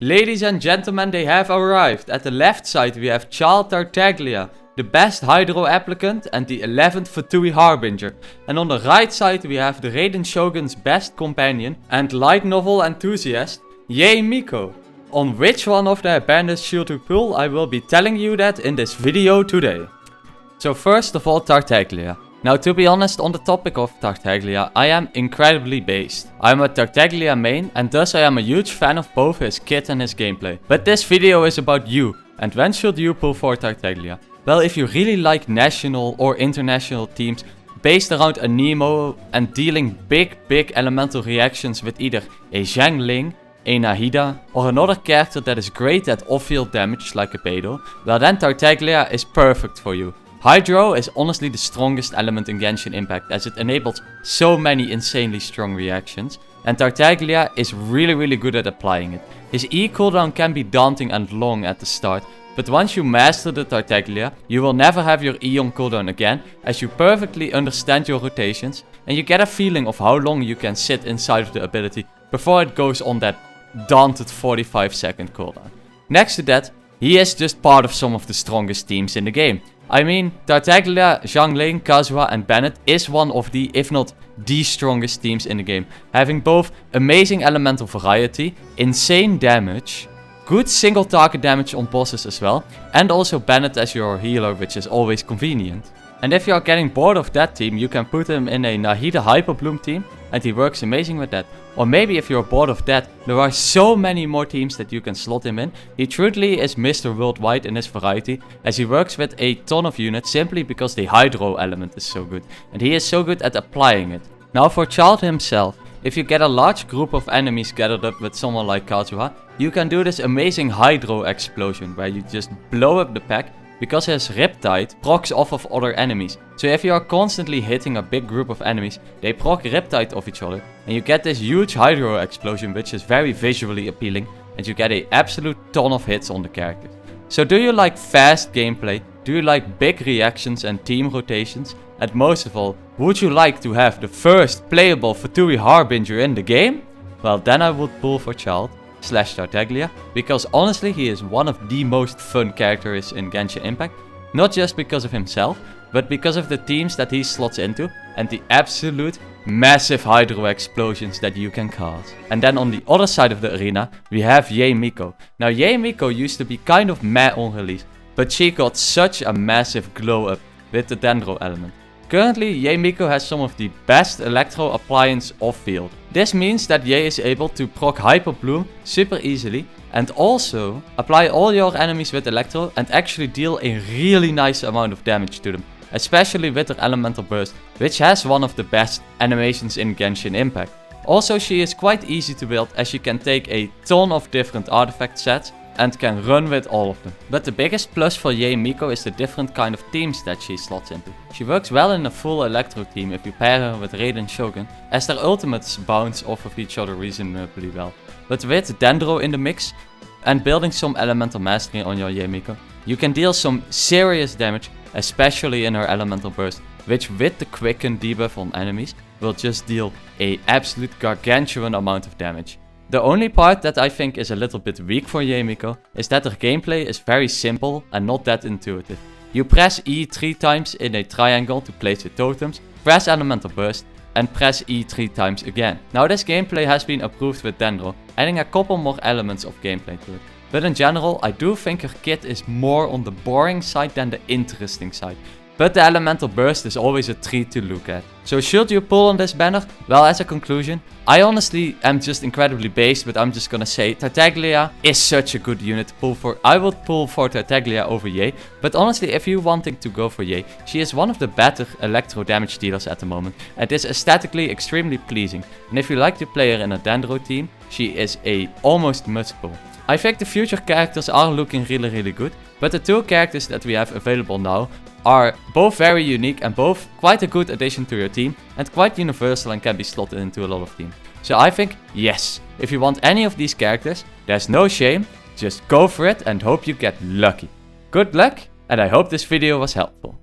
Ladies and gentlemen, they have arrived. At the left side we have Childe Tartaglia, the best Hydro applicant and the 11th Fatui Harbinger. And on the right side we have the Raiden Shogun's best companion and light novel enthusiast, Yae Miko. On which one of the bandits should you pull, I will be telling you that in this video today. So first of all, Tartaglia. Now to be honest, on the topic of Tartaglia, I am incredibly based. I am a Tartaglia main and thus I am a huge fan of both his kit and his gameplay. But this video is about you, and when should you pull for Tartaglia? Well, if you really like national or international teams based around a Nemo and dealing big elemental reactions with either a Zhangling, a Nahida, or another character that is great at off-field damage like a Beidou, well then Tartaglia is perfect for you. Hydro is honestly the strongest element in Genshin Impact as it enables so many insanely strong reactions, and Tartaglia is really good at applying it. His E cooldown can be daunting and long at the start, but once you master the Tartaglia, you will never have your E on cooldown again, as you perfectly understand your rotations, and you get a feeling of how long you can sit inside of the ability before it goes on that daunted 45-second cooldown. Next to that, he is just part of some of the strongest teams in the game. I mean, Tartaglia, Zhangling, Kazuha and Bennett is one of the, if not the strongest teams in the game, having both amazing elemental variety, insane damage, good single target damage on bosses as well, and also Bennett as your healer, which is always convenient. And if you are getting bored of that team, you can put him in a Nahida hyperbloom team, and he works amazing with that. Or maybe if you're bored of that, there are so many more teams that you can slot him in. He truly is Mr. Worldwide in his variety, as he works with a ton of units simply because the Hydro element is so good. And he is so good at applying it. Now for Childe himself, if you get a large group of enemies gathered up with someone like Kazuha, you can do this amazing Hydro explosion where you just blow up the pack, because his Riptide procs off of other enemies. So if you are constantly hitting a big group of enemies, they proc Riptide off each other, and you get this huge Hydro explosion which is very visually appealing, and you get an absolute ton of hits on the characters. So do you like fast gameplay? Do you like big reactions and team rotations? And most of all, would you like to have the first playable Fatui Harbinger in the game? Well, then I would pull for Childe / Tartaglia, because honestly he is one of the most fun characters in Genshin Impact, not just because of himself, but because of the teams that he slots into and the absolute massive Hydro explosions that you can cause. And then on the other side of the arena we have Yae Miko. Now Yae Miko used to be kind of meh on release, but she got such a massive glow up with the dendro element. Currently, Yae Miko has some of the best electro appliance off-field. This means that Yae is able to proc hyperbloom super easily and also apply all your enemies with electro and actually deal a really nice amount of damage to them, especially with her elemental burst, which has one of the best animations in Genshin Impact. Also, she is quite easy to build as she can take a ton of different artifact sets and can run with all of them. But the biggest plus for Yae Miko is the different kind of teams that she slots into. She works well in a full electro team if you pair her with Raiden Shogun, as their ultimates bounce off of each other reasonably well. But with Dendro in the mix and building some elemental mastery on your Yae Miko, you can deal some serious damage, especially in her elemental burst, which with the quicken debuff on enemies will just deal a absolute gargantuan amount of damage. The only part that I think is a little bit weak for Yae Miko is that her gameplay is very simple and not that intuitive. You press E 3 times in a triangle to place the totems, press elemental burst and press E 3 times again. Now this gameplay has been improved with Dendro, adding a couple more elements of gameplay to it. But in general, I do think her kit is more on the boring side than the interesting side. But the elemental burst is always a treat to look at. So should you pull on this banner? Well, as a conclusion, I honestly am just incredibly based, but I'm just gonna say Tartaglia is such a good unit to pull for. I would pull for Tartaglia over Yae, but honestly if you wanting to go for Yae, she is one of the better electro damage dealers at the moment and is aesthetically extremely pleasing. And if you like to play her in a Dendro team, she is a almost must pull. I think the future characters are looking really good, but the two characters that we have available now are both very unique and both quite a good addition to your team and quite universal and can be slotted into a lot of teams. So I think yes, if you want any of these characters, there's no shame, just go for it and hope you get lucky. Good luck, and I hope this video was helpful.